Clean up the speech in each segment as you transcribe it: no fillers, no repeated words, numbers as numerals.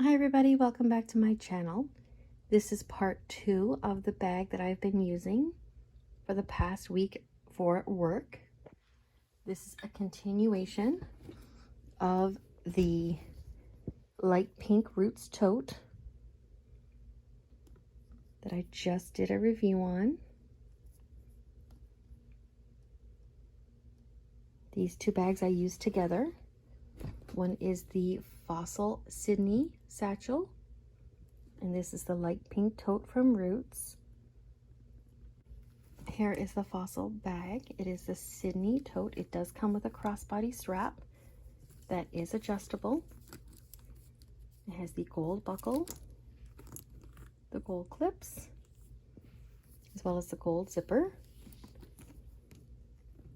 Hi everybody, welcome back to my channel. This is part 2 of the bag that I've been using for the past week for work. This is a continuation of the light pink roots tote that I just did a review on. These two bags I use together. One is the Fossil Sydney Satchel, and this is the light pink tote from Roots. Here is the Fossil bag. It is the Sydney tote. It does come with a crossbody strap that is adjustable. It has the gold buckle, the gold clips, as well as the gold zipper.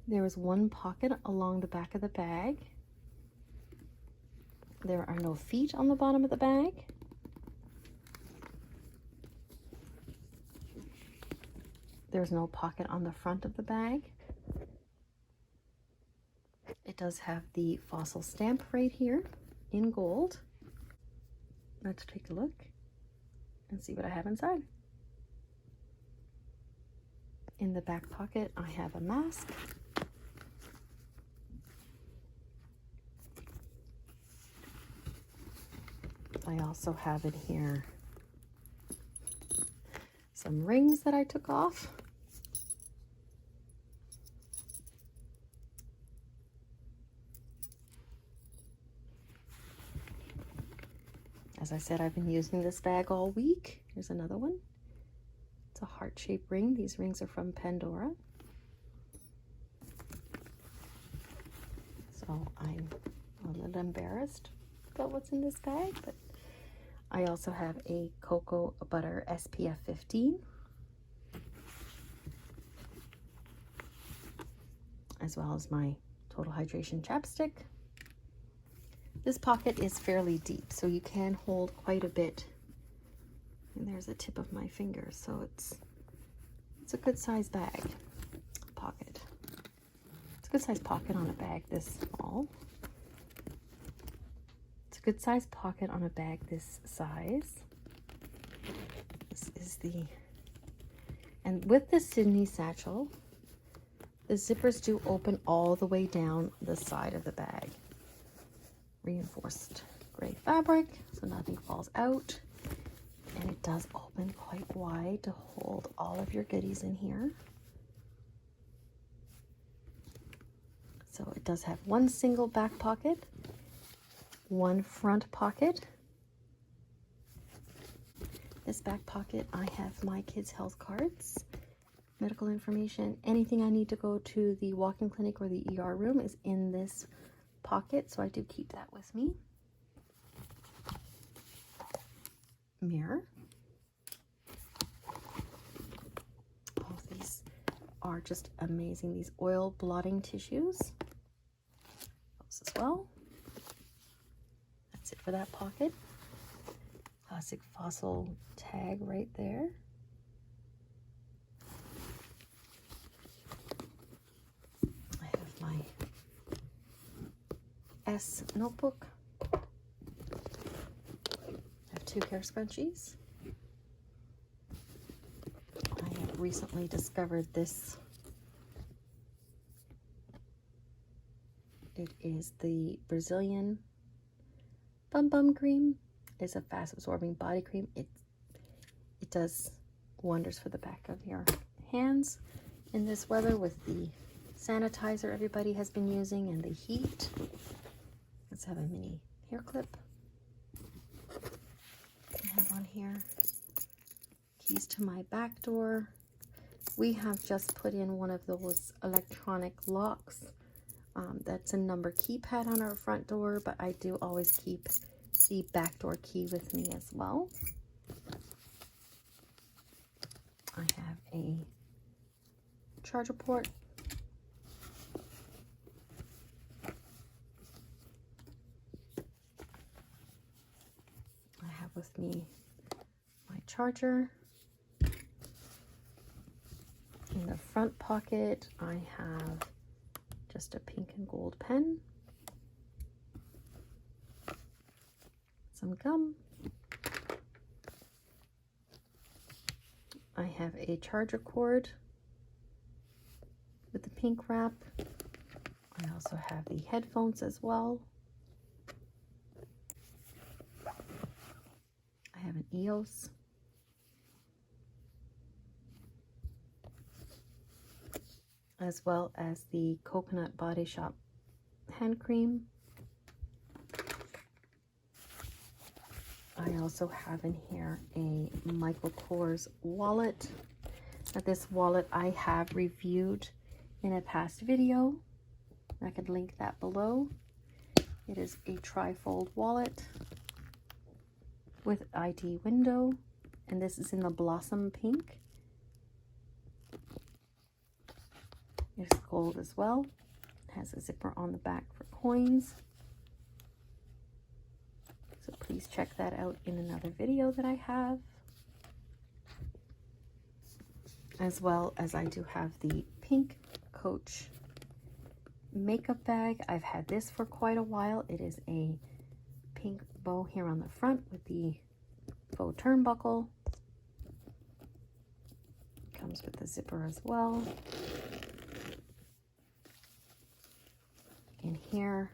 There is one pocket along the back of the bag. There are no feet on the bottom of the bag. There's no pocket on the front of the bag. It does have the Fossil stamp right here in gold. Let's take a look and see what I have inside. In the back pocket, I have a mask. I also have in here some rings that I took off. As I said, I've been using this bag all week. Here's another one. It's a heart-shaped ring. These rings are from Pandora. So I'm a little embarrassed about what's in this bag, but I also have a cocoa butter SPF 15, as well as my Total Hydration chapstick. This pocket is fairly deep, so you can hold quite a bit. And there's the tip of my finger, so it's a good size bag pocket. It's a good size pocket on a bag this small. It's a good size pocket on a bag this size. This is and with the Sydney satchel, the zippers do open all the way down the side of the bag. Reinforced gray fabric, so nothing falls out. And it does open quite wide to hold all of your goodies in here. So it does have one single back pocket, one front pocket. This back pocket, I have my kids' health cards, medical information, anything I need to go to the walk-in clinic or the ER room is in this pocket, so I do keep that with me. Mirror. Oh, these are just amazing. These oil blotting tissues. Those as well. That's it for that pocket. Classic Fossil tag right there. I have my S notebook. I have 2 hair scrunchies. I have recently discovered this. It is the Brazilian Bum Bum Cream. It's a fast absorbing body cream. It does wonders for the back of your hands in this weather with the sanitizer everybody has been using and the heat. Let's have a mini hair clip. I have on here keys to my back door. We have just put in one of those electronic locks. That's a number keypad on our front door, but I do always keep the back door key with me as well. I have a charger port. I have with me my charger. In the front pocket, I have just a pink and gold pen. some gum. I have a charger cord with the pink wrap. I also have the headphones as well. I have an EOS. As well as the Coconut Body Shop hand cream. I also have in here a Michael Kors wallet. Now this wallet I have reviewed in a past video. I could link that below. It is a tri-fold wallet with ID window, and this is in the Blossom Pink. It's gold as well. It has a zipper on the back for coins. So please check that out in another video that I have. As well as I do have the pink Coach makeup bag. I've had this for quite a while. It is a pink bow here on the front with the faux turnbuckle. Comes with the zipper as well. In here,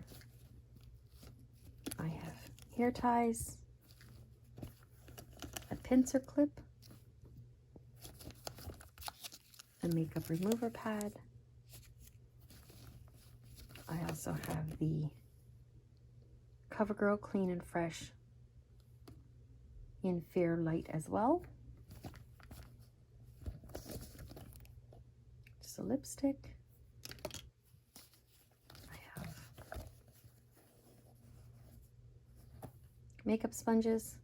I have hair ties, a pincer clip, a makeup remover pad. I also have the CoverGirl Clean and Fresh in Fair Light as well. Just a lipstick. Makeup sponges,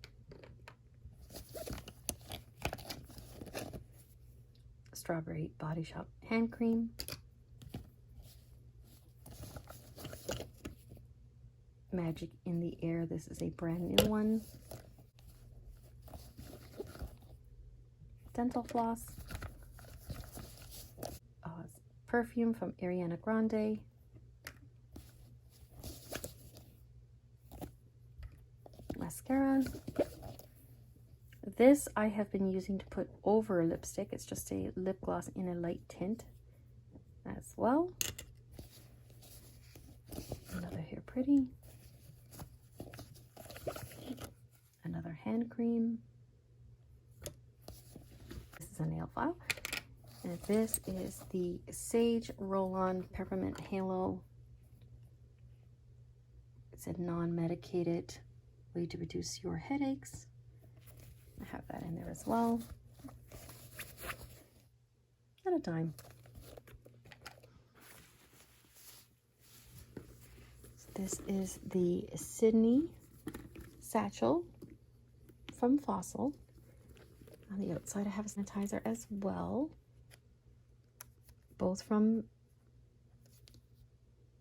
Strawberry Body Shop hand cream, Magic in the Air. This is a brand new one. Dental floss, perfume from Ariana Grande. Mascara. This I have been using to put over a lipstick. It's just a lip gloss in a light tint as well. Another Hair Pretty. Another hand cream. This is a nail file. And this is the Sage Roll-On Peppermint Halo. It's a non-medicated way to reduce your headaches. I have that in there as well. At a dime. So this is the Sydney Satchel from Fossil. On the outside I have a sanitizer as well. Both from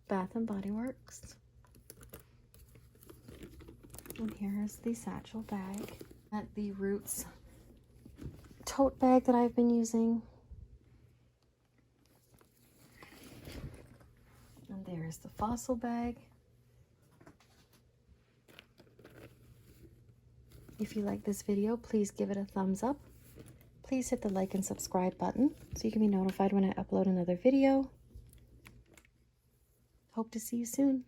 Bath and Body Works. And here is the satchel bag. At the Roots tote bag that I've been using. And there's the Fossil bag. If you like this video, please give it a thumbs up. Please hit the like and subscribe button so you can be notified when I upload another video. Hope to see you soon.